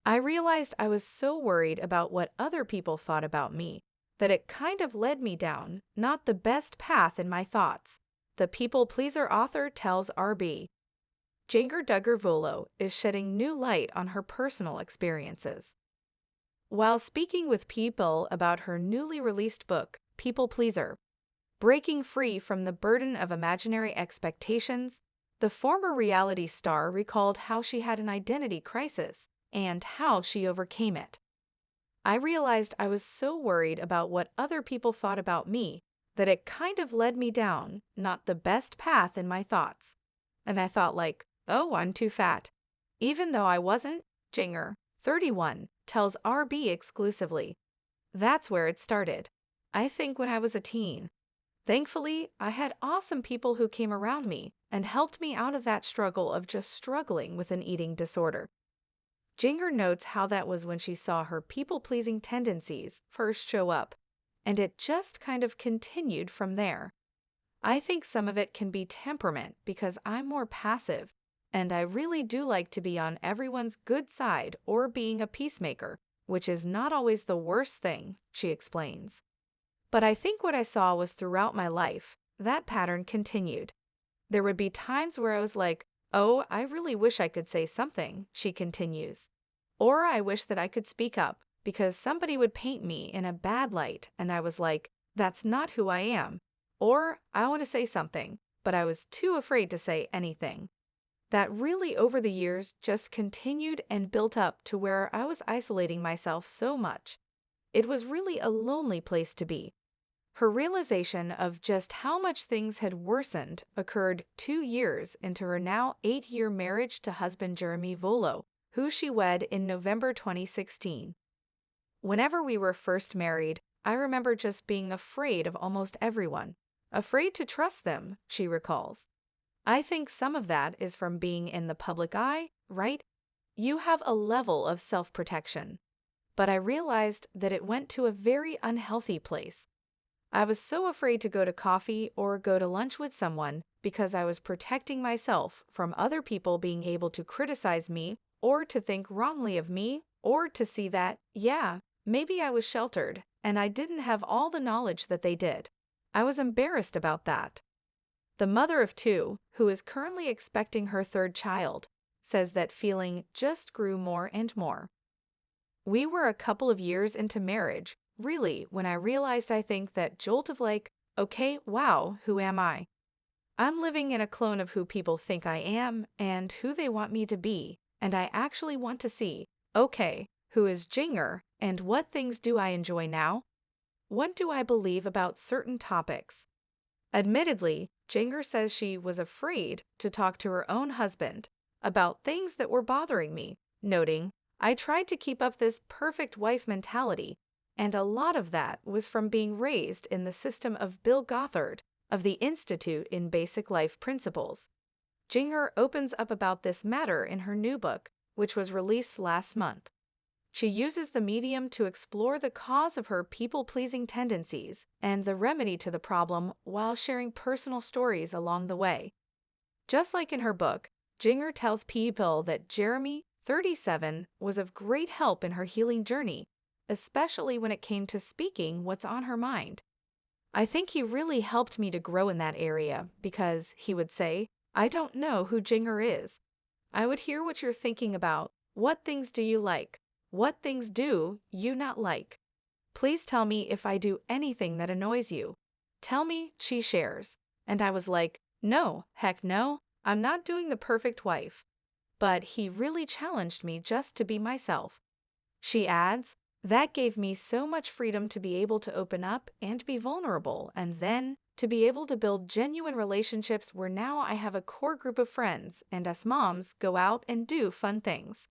I realized I was so worried about what other people thought about me that it kind of led me down not the best path in my thoughts. The people pleaser author tells RB. Jinger Duggar Vuolo is shedding new light on her personal experiences. While speaking with People about her newly released book, People Pleaser, Breaking Free from the Burden of Imaginary Expectations, the former reality star recalled how she had an identity crisis and how she overcame it. I realized I was so worried about what other people thought about me that it kind of led me down not the best path in my thoughts. And I thought like, oh, I'm too fat. Even though I wasn't, Jinger, 31, tells RB exclusively. That's where it started. I think when I was a teen. Thankfully, I had awesome people who came around me and helped me out of that struggle of just struggling with an eating disorder. Jinger notes how that was when she saw her people-pleasing tendencies first show up, and it just kind of continued from there. I think some of it can be temperament because I'm more passive, and I really do like to be on everyone's good side or being a peacemaker, which is not always the worst thing, she explains. But I think what I saw was throughout my life, that pattern continued. There would be times where I was like, oh, I really wish I could say something, she continues. Or I wish that I could speak up, because somebody would paint me in a bad light, and I was like, that's not who I am. Or I want to say something, but I was too afraid to say anything. That really over the years just continued and built up to where I was isolating myself so much. It was really a lonely place to be. Her realization of just how much things had worsened occurred 2 years into her now 8-year marriage to husband Jeremy Vuolo, who she wed in November 2016. Whenever we were first married, I remember just being afraid of almost everyone, afraid to trust them, she recalls. I think some of that is from being in the public eye, right? You have a level of self-protection. But I realized that it went to a very unhealthy place. I was so afraid to go to coffee or go to lunch with someone because I was protecting myself from other people being able to criticize me or to think wrongly of me or to see that, yeah, maybe I was sheltered and I didn't have all the knowledge that they did. I was embarrassed about that. The mother of 2, who is currently expecting her 3rd child, says that feeling just grew more and more. We were a couple of years into marriage, really, when I realized I think that jolt of like, okay, wow, who am I? I'm living in a clone of who people think I am and who they want me to be, and I actually want to see, okay, who is Jinger and what things do I enjoy now? What do I believe about certain topics? Admittedly, Jinger says she was afraid to talk to her own husband about things that were bothering me, noting, I tried to keep up this perfect wife mentality, and a lot of that was from being raised in the system of Bill Gothard of the Institute in Basic Life Principles. Jinger opens up about this matter in her new book, which was released last month. She uses the medium to explore the cause of her people-pleasing tendencies and the remedy to the problem while sharing personal stories along the way. Just like in her book, Jinger tells People that Jeremy, 37, was of great help in her healing journey, especially when it came to speaking what's on her mind. I think he really helped me to grow in that area because he would say, I don't know who Jinger is. I would hear what you're thinking about. What things do you like? What things do you not like? Please tell me if I do anything that annoys you. Tell me, she shares. And I was like, no, heck no, I'm not doing the perfect wife. But he really challenged me just to be myself. She adds, that gave me so much freedom to be able to open up and be vulnerable, and then to be able to build genuine relationships where now I have a core group of friends and us moms go out and do fun things.